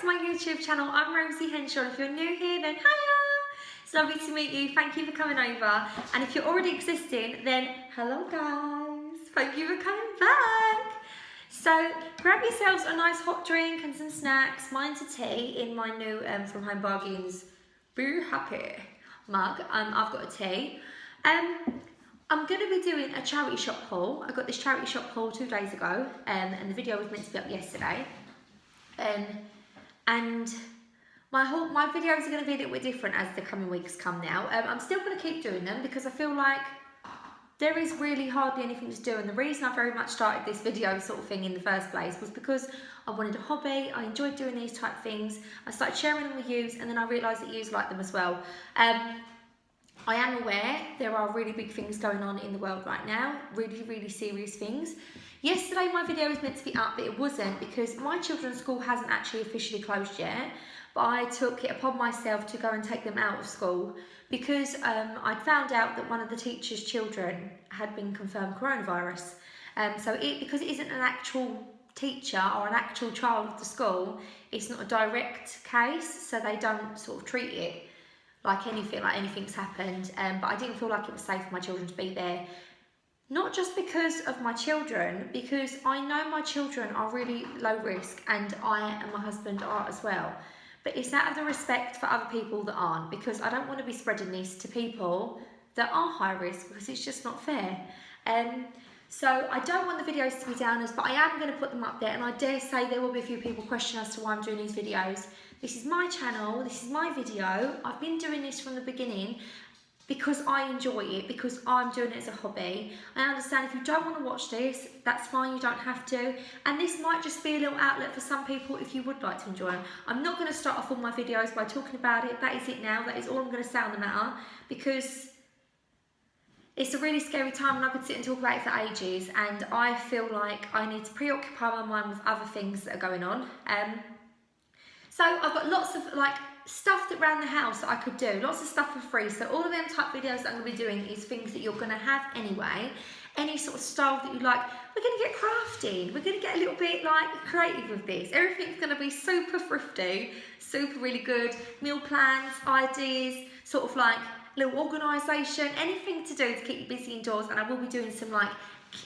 to my YouTube channel. I'm Rosie Henshaw. If you're new here, then hiya! It's lovely to meet you. Thank you for coming over. And if you're already existing, then hello guys. Thank you for coming back. So grab yourselves a nice hot drink and some snacks. Mine's a tea in my new From Home Bargains Be Happy mug. I've got a tea. I'm going to be doing a charity shop haul. I got this charity shop haul 2 days ago, and the video was meant to be up yesterday. And my videos are going to be a little bit different as the coming weeks come now. I'm still going to keep doing them because I feel like there is really hardly anything to do, and the reason I very much started this video sort of thing in the first place was because I wanted a hobby. I enjoyed doing these type of things. I started sharing them with yous, and then I realised that yous like them as well. I am aware there are really big things going on in the world right now, really serious things. Yesterday my video was meant to be up, but it wasn't because my children's school hasn't actually officially closed yet, but I took it upon myself to go and take them out of school because I'd found out that one of the teacher's children had been confirmed coronavirus. Because it isn't an actual teacher or an actual child of the school, it's not a direct case, so they don't sort of treat it like anything's happened, but I didn't feel like it was safe for my children to be there. Not just because of my children, because I know my children are really low risk, and I and my husband are as well. But it's out of the respect for other people that aren't, because I don't want to be spreading this to people that are high risk, because it's just not fair. So I don't want the videos to be downers, but I am going to put them up there, and I dare say there will be a few people question as to why I'm doing these videos. This is my channel, this is my video. I've been doing this from the beginning because I enjoy it, because I'm doing it as a hobby. I understand if you don't want to watch this, that's fine, you don't have to. And this might just be a little outlet for some people if you would like to enjoy them. I'm not going to start off all my videos by talking about it. That is it now, that is all I'm going to say on the matter, because it's a really scary time and I could sit and talk about it for ages, and I feel like I need to preoccupy my mind with other things that are going on. So I've got lots of stuff that around the house that I could do, lots of stuff for free. So all of them type videos that I'm going to be doing is things that you're going to have anyway. Any sort of style that you like. We're going to get crafty. We're going to get a little bit creative with this. Everything's going to be super thrifty, super really good. Meal plans, ideas, sort of little organisation, anything to do to keep you busy indoors. And I will be doing some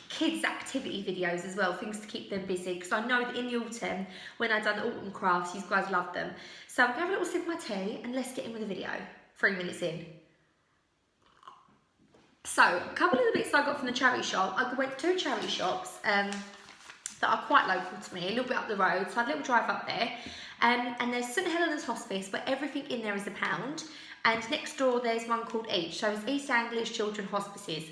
kids activity videos as well, things to keep them busy, because I know that in the autumn when I've done the autumn crafts, you guys love them. So I'm going to have a little sip of my tea and let's get in with the video. 3 minutes in. So a couple of the bits I got from the charity shop, I went to 2 charity shops that are quite local to me, a little bit up the road, so I had a little drive up there. And there's St Helens Hospice, where everything in there is £1, and next door there's one called Each, so it's East Anglia's Children Hospices.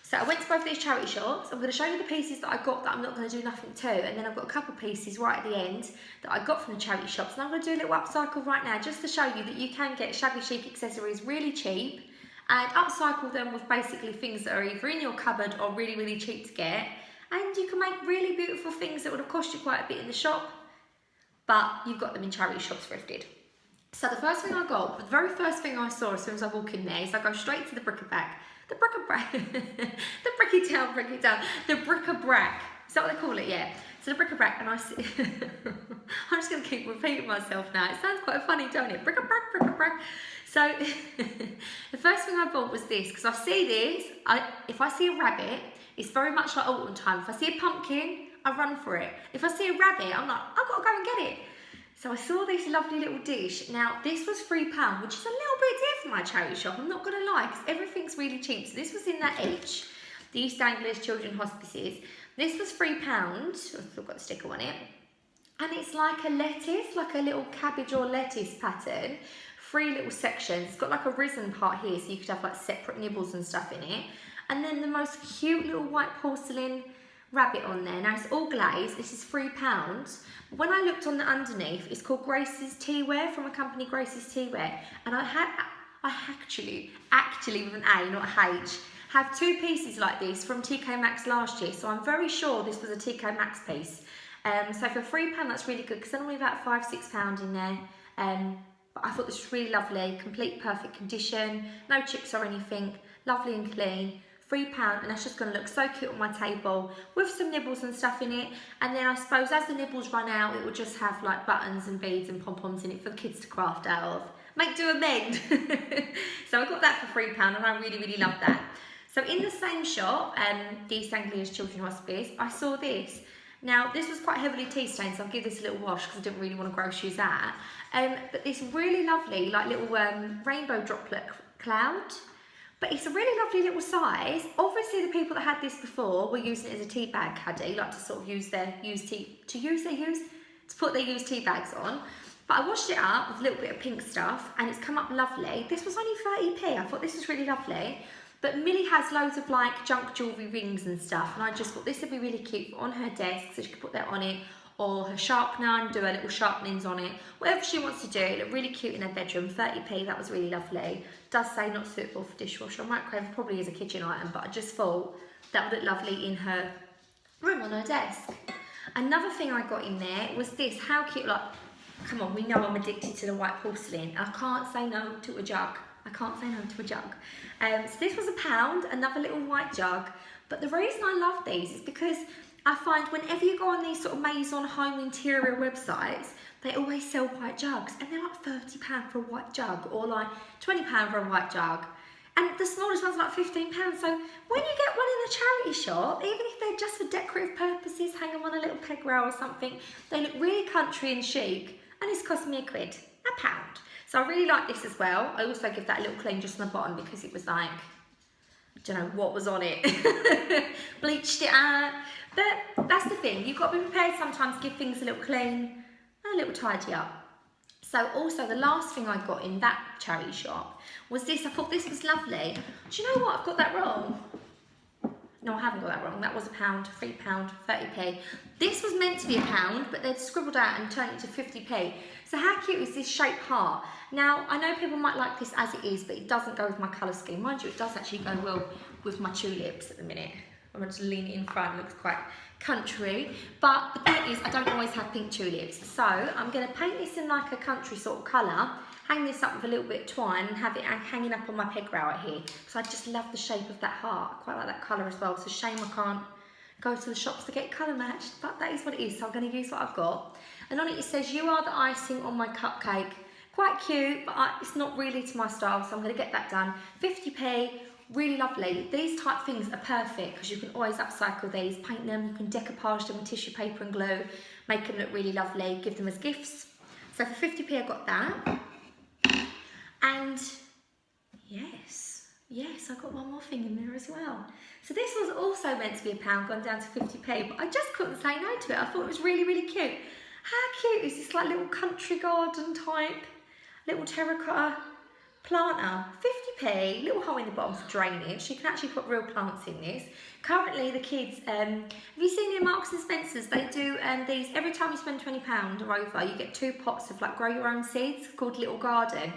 So I went to both these charity shops. I'm going to show you the pieces that I got that I'm not going to do nothing to, and then I've got a couple of pieces right at the end that I got from the charity shops, and I'm going to do a little upcycle right now just to show you that you can get shabby chic accessories really cheap and upcycle them with basically things that are either in your cupboard or really cheap to get, and you can make really beautiful things that would have cost you quite a bit in the shop, but you've got them in charity shops thrifted. So the first thing I got, the very first thing I saw as soon as I walk in there is I go straight to the bric-a-brac. The bric-a-brac, break it down, the bric-a-brac, is that what they call it? Yeah. So the bric-a-brac, and I see, I'm just going to keep repeating myself now, it sounds quite funny, don't it? Bric-a-brac, bric-a-brac. So the first thing I bought was this, because I see this, if I see a rabbit, it's very much like autumn time. If I see a pumpkin, I run for it. If I see a rabbit, I'm like, I've got to go and get it. So I saw this lovely little dish. Now this was £3, which is a little bit dear for my charity shop, I'm not going to lie, because everything's really cheap. So this was in that H, the East Anglia's Children Hospices. This was £3, I've still got the sticker on it. And it's like a lettuce, like a little cabbage or lettuce pattern. 3 little sections. It's got like a risen part here, so you could have separate nibbles and stuff in it. And then the most cute little white porcelain rabbit on there. Now it's all glazed, this is £3. When I looked on the underneath, it's called Grace's Teaware, from a company, Grace's Teaware, and I actually with an A, not a H, have 2 pieces like this from TK Maxx last year, so I'm very sure this was a TK Maxx piece. So for £3 that's really good, because they're only about £5–6 in there. But I thought this was really lovely, complete perfect condition, no chips or anything, lovely and clean. £3, and that's just going to look so cute on my table with some nibbles and stuff in it. And then I suppose as the nibbles run out, it will just have like buttons and beads and pom-poms in it for the kids to craft out of. Make do amend. So I got that for £3 and I really, really love that. So in the same shop, the East Anglia's Children's Hospice, I saw this. Now this was quite heavily tea stained, so I'll give this a little wash because I didn't really want to gross use that. But this really lovely like little rainbow droplet cloud. But it's a really lovely little size. Obviously the people that had this before were using it as a tea bag caddy, like to sort of put their used tea bags on. But I washed it up with a little bit of pink stuff and it's come up lovely. This was only 30p. I thought this was really lovely. But Millie has loads of like junk jewellery rings and stuff, and I just thought this would be really cute on her desk, so she could put that on it, or her sharpener and do her little sharpenings on it. Whatever she wants to do, it looked really cute in her bedroom. 30p, that was really lovely. Does say not suitable for dishwasher or microwave, probably is a kitchen item, but I just thought that would look lovely in her room on her desk. Another thing I got in there was this. How cute, like, come on, we know I'm addicted to the white porcelain. I can't say no to a jug. I can't say no to a jug. So this was £1, another little white jug. But the reason I love these is because I find whenever you go on these sort of Maison home interior websites, they always sell white jugs, and they're like £30 for a white jug, or like £20 for a white jug. And the smallest one's like £15. So when you get one in a charity shop, even if they're just for decorative purposes, hang them on a little peg rail or something, they look really country and chic, and it's cost me £1, £1. So I really like this as well. I also give that a little clean just on the bottom because it was like, I don't know what was on it. Bleached it out. But that's the thing, you've got to be prepared sometimes to give things a little clean, a little tidy up. So also the last thing I got in that charity shop was this. I thought this was lovely. Do you know what? I've got that wrong. No, I haven't got that wrong. That was £1, £3, 30p. This was meant to be £1, but they'd scribbled out and turned it to 50p. So how cute is this shaped heart? Now, I know people might like this as it is, but it doesn't go with my colour scheme. Mind you, it does actually go well with my tulips at the minute. I'm going to lean it in front, it looks quite country. But the point is, I don't always have pink tulips. So I'm going to paint this in like a country sort of colour, hang this up with a little bit of twine and have it hanging up on my peg rail right here. Because I just love the shape of that heart. I quite like that colour as well. It's a shame I can't go to the shops to get colour matched, but that is what it is. So I'm going to use what I've got. And on it, it says, "You are the icing on my cupcake." Quite cute, but it's not really to my style, so I'm going to get that done. 50p, really lovely. These type things are perfect because you can always upcycle these, paint them, you can decoupage them with tissue paper and glue, make them look really lovely, give them as gifts. So for 50p I got that. And yes, I got one more thing in there as well. So this was also meant to be £1, gone down to 50p, but I just couldn't say no to it. I thought it was really, really cute. How cute is this like little country garden type, little terracotta planter? 50p, little hole in the bottom for drainage. You can actually put real plants in this. Currently the kids, have you seen in Marks and Spencer's, they do these, every time you spend £20 or over, you get 2 pots of like grow your own seeds called Little Garden.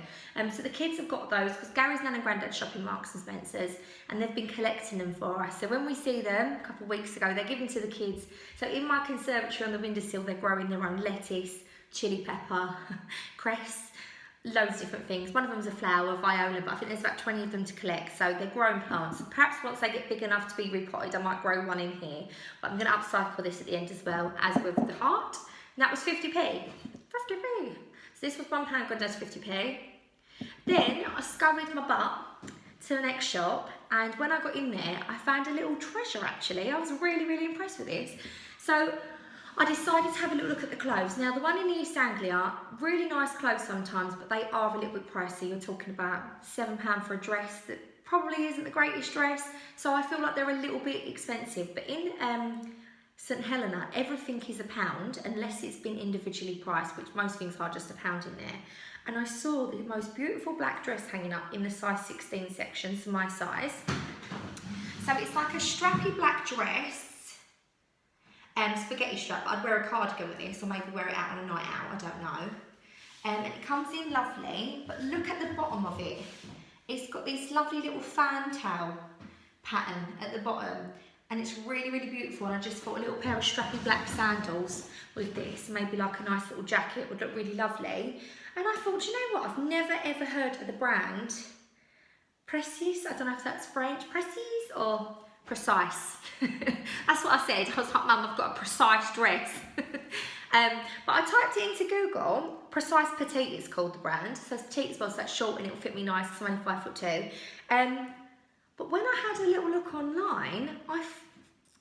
So the kids have got those because Gary's nan and granddad shop in Marks and Spencer's, and they've been collecting them for us. So when we see them a couple of weeks ago, they're given to the kids. So in my conservatory on the windowsill, they're growing their own lettuce, chilli pepper, cress, loads of different things. One of them's a flower, viola, but I think there's about 20 of them to collect. So they're growing plants. Perhaps once they get big enough to be repotted, I might grow one in here. But I'm going to upcycle this at the end as well, as with the heart. And that was 50p. 50p. So this was £1, gone down to 50p. Then I scurried my butt to the next shop, and when I got in there, I found a little treasure actually. I was really, really impressed with this. So I decided to have a little look at the clothes. Now the one in East Anglia, really nice clothes sometimes, but they are a little bit pricey. You're talking about £7 for a dress that probably isn't the greatest dress. So I feel like they're a little bit expensive. But in St Helena, everything is £1 unless it's been individually priced, which most things are just £1 in there. And I saw the most beautiful black dress hanging up in the size 16 section, so my size. So it's like a strappy black dress, spaghetti strap. I'd wear a cardigan with this, or maybe wear it out on a night out, I don't know. And it comes in lovely, but look at the bottom of it. It's got this lovely little fantail pattern at the bottom, and it's really, really beautiful. And I just thought a little pair of strappy black sandals with this, maybe like a nice little jacket, would look really lovely. And I thought, you know what, I've never ever heard of the brand précis. I don't know if that's French, précis or precise. That's what I said. I was like, Mum, I've got a precise dress. But I typed it into Google. Precise Petite it's called, the brand. So it's petite as well, so that's short and it'll fit me nice because I'm only 5'2". But when I had a little look online, I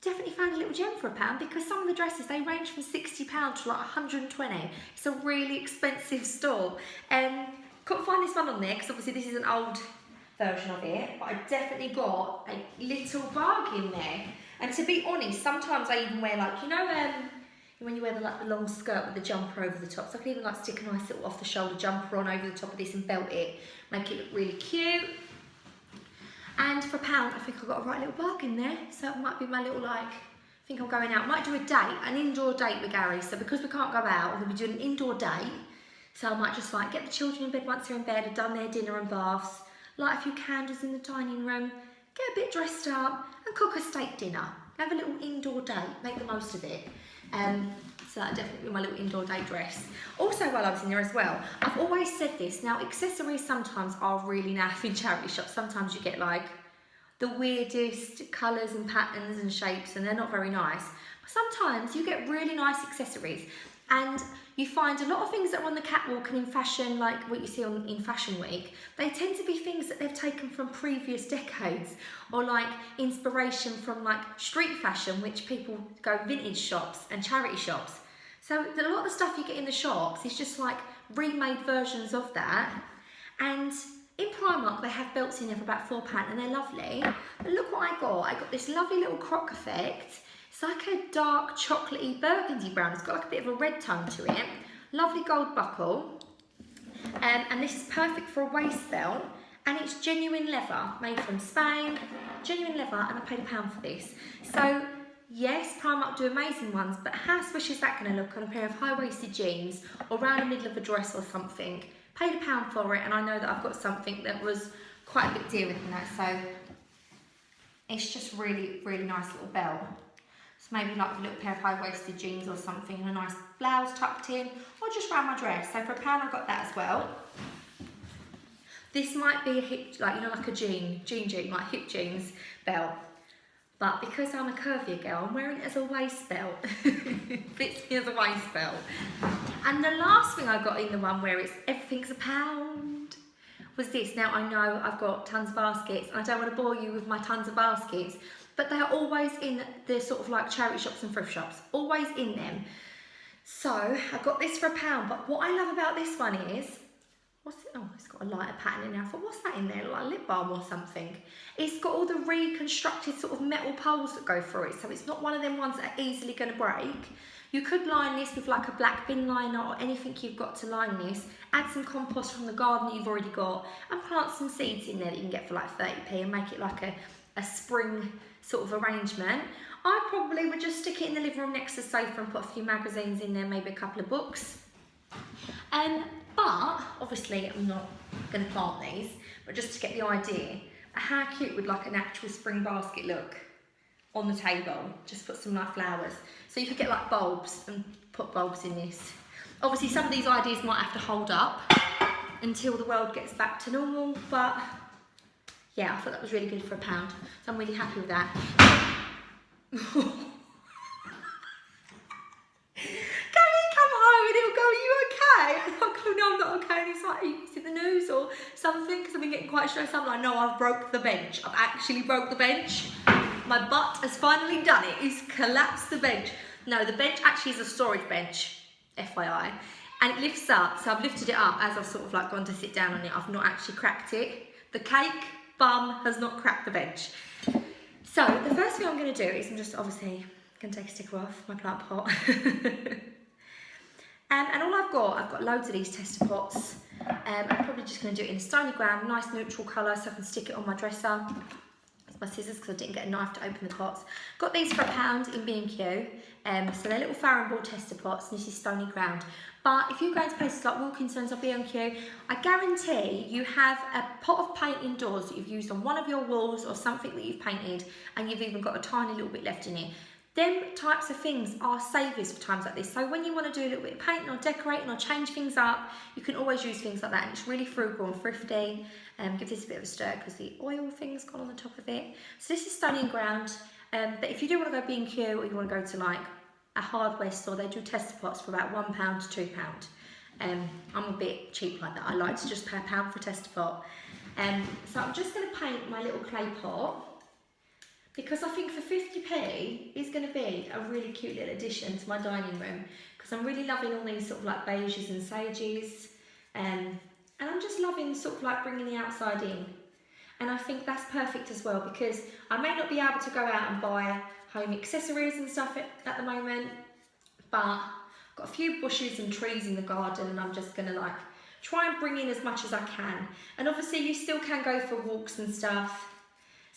definitely found a little gem for £1 because some of the dresses, they range from £60 to like 120. It's a really expensive store. Couldn't find this one on there because obviously this is an old version of it, but I definitely got a little bargain there. And to be honest, sometimes I even wear like, you know, when you wear the long skirt with the jumper over the top, so I can even like stick a nice little off the shoulder jumper on over the top of this and belt it, make it look really cute. And for £1, I think I got a right little bargain there. So it might be my little like, I think I'm going out, might do a date, an indoor date with Gary. So because we can't go out, I'm gonna be doing an indoor date. So I might just like get the children in bed once they're in bed, have done their dinner and baths, light a few candles in the dining room, get a bit dressed up and cook a steak dinner. Have a little indoor date, make the most of it. So that'll definitely be my little indoor date dress. Also, while I was in there as well, I've always said this, now accessories sometimes are really naff in charity shops. Sometimes you get like the weirdest colours and patterns and shapes and they're not very nice. But sometimes you get really nice accessories and you find a lot of things that are on the catwalk and in fashion, like what you see in Fashion Week, they tend to be things that they've taken from previous decades or like inspiration from like street fashion, which people go vintage shops and charity shops. So a lot of the stuff you get in the shops is just like remade versions of that. And in Primark, they have belts in there for about £4 and they're lovely. But look what I got. I got this lovely little croc effect. It's like a dark chocolatey burgundy brown. It's got like a bit of a red tone to it. Lovely gold buckle. And this is perfect for a waist belt. And it's genuine leather, made from Spain. Genuine leather, and I paid £1 for this. So, yes, Primark do amazing ones, but how swish is that going to look on a pair of high-waisted jeans or around the middle of a dress or something? Paid £1 for it, and I know that I've got something that was quite a bit dearer than that. So, it's just really, really nice little belt. So maybe like a little pair of high-waisted jeans or something and a nice blouse tucked in or just around my dress. So for £1 I got that as well. This might be a hip, like, you know, like a jean, like hip jeans belt. But because I'm a curvier girl, I'm wearing it as a waist belt. Fits me as a waist belt. And the last thing I got in the one where it's everything's £1 was this. Now I know I've got tons of baskets and I don't want to bore you with my tons of baskets, but they are always in the sort of like charity shops and thrift shops, always in them. So I got this for £1, but what I love about this one is, what's it? Oh, it's got a lighter pattern in there. I thought, what's that in there? Like a lip balm or something. It's got all the reconstructed sort of metal poles that go through it, so it's not one of them ones that are easily going to break. You could line this with like a black bin liner or anything you've got to line this. Add some compost from the garden that you've already got and plant some seeds in there that you can get for like 30p and make it like a spring sort of arrangement. I probably would just stick it in the living room next to the sofa and put a few magazines in there, maybe a couple of books. But obviously I'm not going to plant these, but just to get the idea, how cute would like an actual spring basket look on the table? Just put some like flowers. So you could get like bulbs and put bulbs in this. Obviously some of these ideas might have to hold up until the world gets back to normal, but yeah, I thought that was really good for £1. So I'm really happy with that. Come home and he'll go, are you okay? And I'll go, no, I'm not okay. And he's like, are you in the news or something? Because I've been getting quite stressed. I'm like, no, I've broke the bench. I've actually broke the bench. My butt has finally done it. He's collapsed the bench. No, the bench actually is a storage bench, FYI. And it lifts up. So I've lifted it up as I've sort of like gone to sit down on it. I've not actually cracked it. The cake bum has not cracked the bench. So the first thing I'm going to do is I'm just obviously going to take a sticker off my plant pot. And all I've got loads of these tester pots. I'm probably just going to do it in a stony ground, nice neutral colour, so I can stick it on my dresser. That's my scissors because I didn't get a knife to open the pots. Got these for £1 in B&Q. So they're little Farrow ball tester pots, and this is stony ground. But if you go to places like Wilkinson's or B&Q, I guarantee you have a pot of paint indoors that you've used on one of your walls or something that you've painted, and you've even got a tiny little bit left in it. Them types of things are savers for times like this. So when you want to do a little bit of painting or decorating or change things up, you can always use things like that, and it's really frugal and thrifty. Give this a bit of a stir because the oil thing's gone on the top of it. So this is Stony and Ground, but if you do want to go B&Q or you want to go to like a hardware store, they do tester pots for about £1 to £2. I'm a bit cheap like that. I like to just pay £1 for a tester pot. So I'm just going to paint my little clay pot, because I think for 50p is going to be a really cute little addition to my dining room, because I'm really loving all these sort of like beiges and sages, and I'm just loving sort of like bringing the outside in. And I think that's perfect as well, because I may not be able to go out and buy home accessories and stuff at the moment, but I've got a few bushes and trees in the garden, and I'm just going to like try and bring in as much as I can. And obviously you still can go for walks and stuff.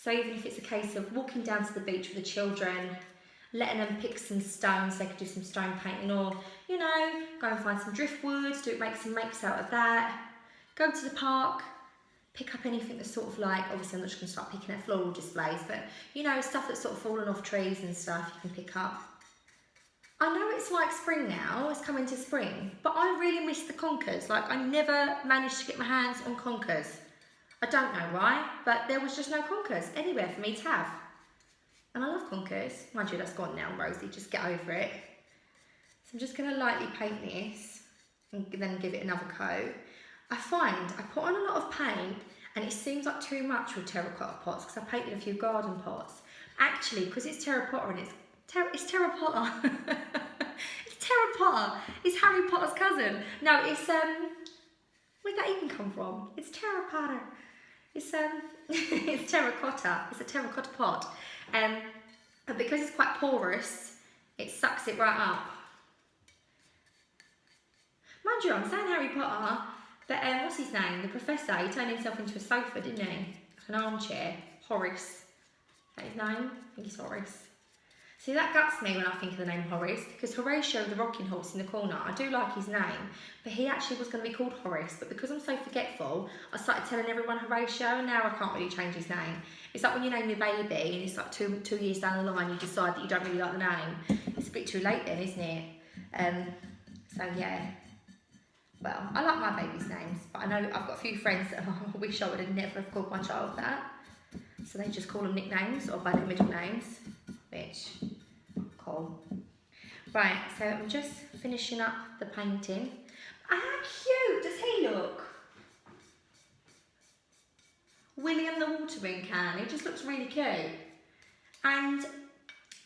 So even if it's a case of walking down to the beach with the children, letting them pick some stones, they could do some stone painting, or, you know, go and find some driftwood, make some makes out of that. Go to the park, pick up anything that's sort of like, obviously I'm not just going to start picking at floral displays, but, you know, stuff that's sort of fallen off trees and stuff you can pick up. I know it's like spring now, it's coming to spring, but I really miss the conkers. Like, I never managed to get my hands on conkers. I don't know why, but there was just no conkers anywhere for me to have. And I love conkers. Mind you, that's gone now, Rosie, just get over it. So I'm just going to lightly paint this and then give it another coat. I find I put on a lot of paint and it seems like too much with terracotta pots, because I painted a few garden pots. Actually, because it's terracotta and it's Terra Potter. It's Terra Potter. It's Harry Potter's cousin. No, it's where'd that even come from? It's Terra Potter. It's it's terracotta. It's a terracotta pot. And because it's quite porous, it sucks it right up. Mind you, I'm saying Harry Potter, but what's his name? The professor, he turned himself into a sofa, didn't he? An armchair. Horace. Is that his name? I think it's Horace. See, that guts me when I think of the name Horace, because Horatio the rocking horse in the corner, I do like his name, but he actually was going to be called Horace, but because I'm so forgetful, I started telling everyone Horatio, and now I can't really change his name. It's like when you name your baby, and it's like two years down the line, you decide that you don't really like the name. It's a bit too late then, isn't it? So yeah. Well, I like my baby's names, but I know I've got a few friends that I wish I would have never have called my child that. So they just call them nicknames or by their middle names, which, cool. Right, so I'm just finishing up the painting. How cute does he look? William the watering can, he just looks really cute. And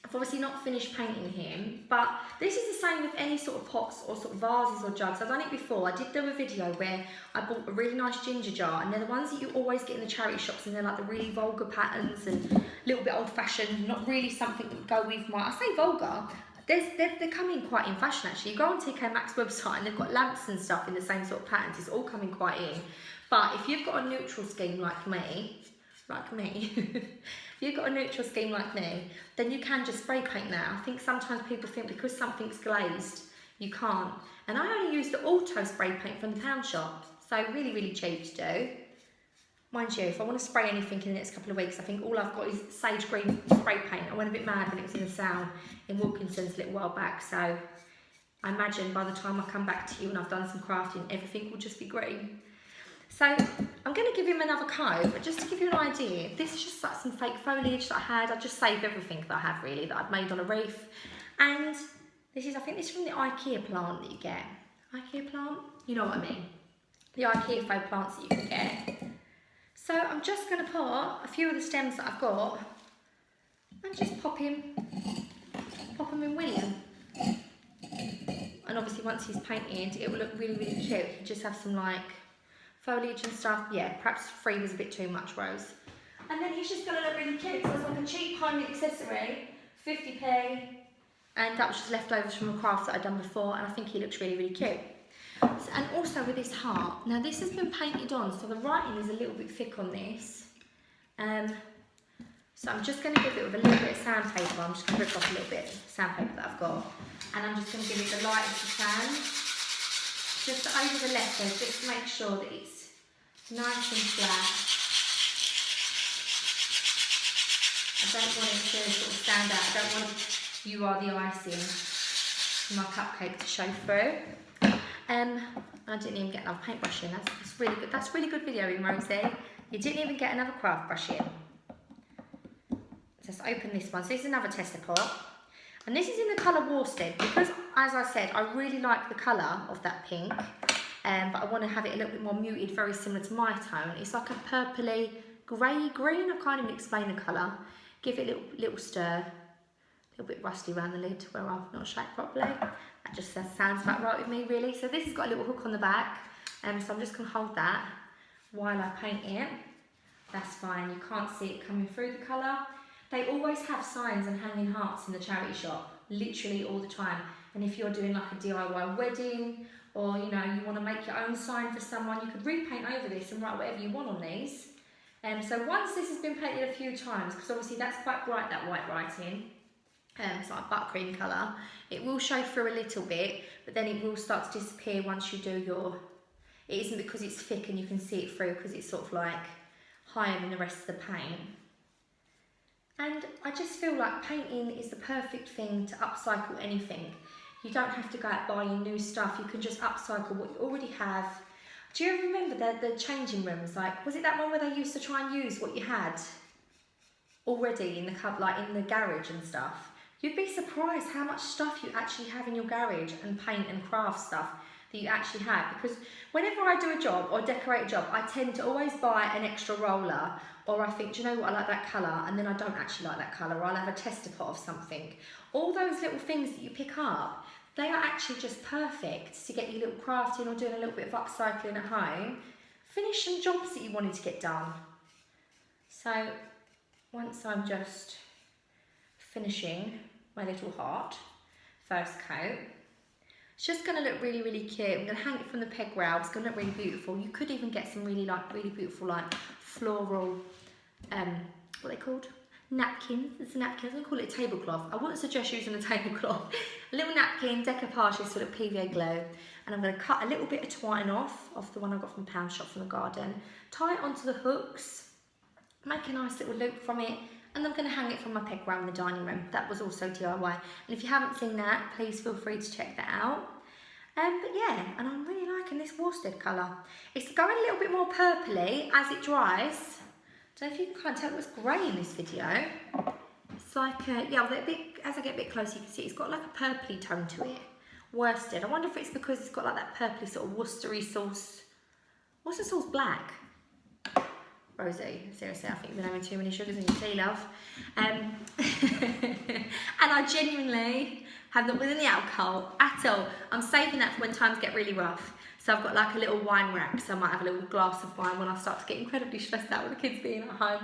I've obviously not finished painting him, but this is the same with any sort of pots or sort of vases or jugs. I've done it before. I did do a video where I bought a really nice ginger jar, and they're the ones that you always get in the charity shops, and they're like the really vulgar patterns and a little bit old-fashioned, not really something that would go with my, I say vulgar, they're coming quite in fashion actually. You go on TK Maxx website and they've got lamps and stuff in the same sort of patterns. It's all coming quite in. But if you've got a neutral scheme like me, if you've got a neutral scheme like me, then you can just spray paint now. I think sometimes people think because something's glazed, you can't. And I only use the auto spray paint from the pound shop, so really, really cheap to do. Mind you, if I want to spray anything in the next couple of weeks, I think all I've got is sage green spray paint. I went a bit mad when it was in the sale in Wilkinson's a little while back, so I imagine by the time I come back to you and I've done some crafting, everything will just be green. So I'm going to give him another coat, but just to give you an idea, this is just like some fake foliage that I had. I just saved everything that I have really, that I've made on a reef. And this is, I think this is from the IKEA plant that you get. IKEA plant? You know what I mean. The IKEA faux plants that you can get. So I'm just going to put a few of the stems that I've got and just pop them in William. And obviously once he's painted, it will look really, really cute. You just have some like foliage and stuff. Yeah, perhaps 3 was a bit too much, Rose. And then he's just going to look really cute. So it's like a cheap homemade accessory, 50p. And that was just leftovers from a craft that I'd done before. And I think he looks really, really cute. So, and also with this heart. Now this has been painted on, so the writing is a little bit thick on this. So I'm just going to give it with a little bit of sandpaper. I'm just going to rip off a little bit of sandpaper that I've got. And I'm just going to give it the lightest I can. Just over the letters, just to make sure that it's nice and flat. I don't want it to sort of stand out. I don't want you are the icing for my cupcake to show through. I didn't even get another paintbrush in. That's really good. That's really good videoing, Rosie. You didn't even get another craft brush in. Let's open this one. So this is another tester pot. And this is in the colour Worsted because, as I said, I really like the colour of that pink. But I want to have it a little bit more muted, very similar to my tone. It's like a purpley, grey green. I can't even explain the colour. Give it a little stir. A little bit rusty around the lid where I've not shaped properly. That just sounds about right with me, really. So this has got a little hook on the back. So I'm just going to hold that while I paint it. That's fine. You can't see it coming through the colour. They always have signs and hanging hearts in the charity shop, literally all the time. And if you're doing like a DIY wedding, or you know, you want to make your own sign for someone, you could repaint over this and write whatever you want on these. So once this has been painted a few times, because obviously that's quite bright, that white writing, it's like a buttercream colour, it will show through a little bit, but then it will start to disappear once you do your, it isn't because it's thick and you can see it through, because it's sort of like higher than the rest of the paint. And I just feel like painting is the perfect thing to upcycle anything. You don't have to go out buying new stuff, you can just upcycle what you already have. Do you remember the changing rooms? Like, was it that one where they used to try and use what you had already in the like in the garage and stuff? You'd be surprised how much stuff you actually have in your garage, and paint and craft stuff that you actually have. Because whenever I do a job or decorate a job, I tend to always buy an extra roller, or I think, do you know what, I like that colour, and then I don't actually like that colour, or I'll have a tester pot of something. All those little things that you pick up, they are actually just perfect to get your little crafting or doing a little bit of upcycling at home. Finish some jobs that you wanted to get done. So once I'm just finishing my little heart, first coat, it's just going to look really, really cute. I'm going to hang it from the peg rail. It's going to look really beautiful. You could even get some really beautiful like floral, what are they called? Napkins. It's a napkin. I don't call it a tablecloth. I wouldn't suggest using a tablecloth. A little napkin, decoupage this with a PVA glue, and I'm going to cut a little bit of twine off the one I got from the pound shop from the garden. Tie it onto the hooks, make a nice little loop from it, and I'm going to hang it from my peg rail in the dining room. That was also DIY. And if you haven't seen that, please feel free to check that out. But yeah, and I'm really liking this worsted colour. It's going a little bit more purpley as it dries. I don't know if you can kind of tell it looks grey in this video. It's like, yeah, as I get a bit closer, you can see it's got like a purpley tone to it. Worsted. I wonder if it's because it's got like that purpley sort of Worcestery sauce. What's the sauce? Black? Rosie, seriously, I think you've been having too many sugars in your tea, love. And I genuinely have not been in the alcohol at all. I'm saving that for when times get really rough. So I've got like a little wine rack, so I might have a little glass of wine when I start to get incredibly stressed out with the kids being at home.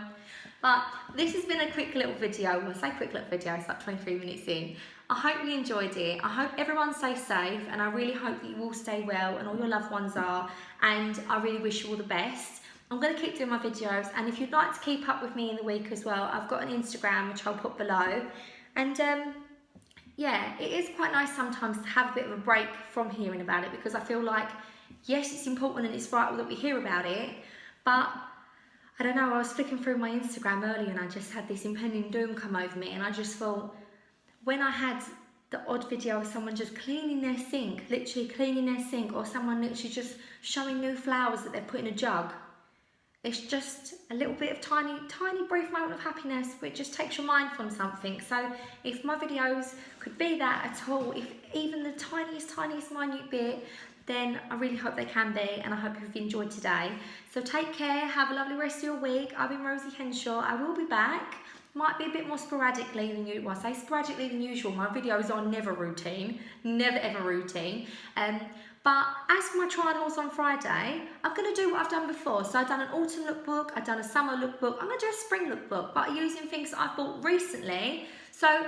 But this has been a quick little video. Well, I say quick little video, it's like 23 minutes in. I hope you enjoyed it. I hope everyone stays safe, and I really hope that you all stay well and all your loved ones are. And I really wish you all the best. I'm going to keep doing my videos, and if you'd like to keep up with me in the week as well, I've got an Instagram which I'll put below. And yeah, it is quite nice sometimes to have a bit of a break from hearing about it, because I feel like, yes, it's important and it's vital that we hear about it, but I don't know, I was flicking through my Instagram earlier and I just had this impending doom come over me, and I just thought, when I had the odd video of someone just cleaning their sink, literally cleaning their sink, or someone literally just showing new flowers that they've put in a jug, it's just a little bit of tiny brief moment of happiness, which just takes your mind from something. So if my videos could be that at all, if even the tiniest minute bit, then I really hope they can be, and I hope you've enjoyed today. So take care, have a lovely rest of your week. I've been Rosie Henshaw. I will be back. Might be a bit more sporadically than usual. Well, I say sporadically than usual. My videos are never routine, never ever routine. But as for my try and hauls on Friday, I'm going to do what I've done before. So I've done an autumn lookbook, I've done a summer lookbook, I'm going to do a spring lookbook, but using things that I've bought recently. So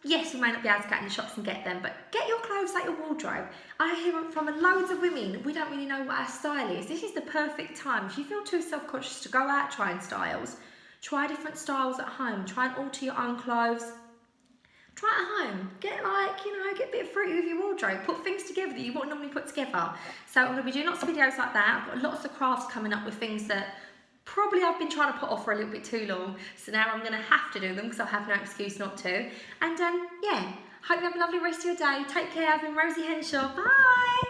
yes, we may not be able to get in the shops and get them, but get your clothes out your wardrobe. I hear from loads of women, we don't really know what our style is. This is the perfect time. If you feel too self-conscious to go out trying styles, try different styles at home, try and alter your own clothes. Try it at home. Get get a bit fruity with your wardrobe. Put things together that you wouldn't normally put together. So I'm going to be doing lots of videos like that. I've got lots of crafts coming up with things that probably I've been trying to put off for a little bit too long, so now I'm going to have to do them because I'll have no excuse not to. And yeah, hope you have a lovely rest of your day. Take care. I've been Rosie Henshaw. Bye.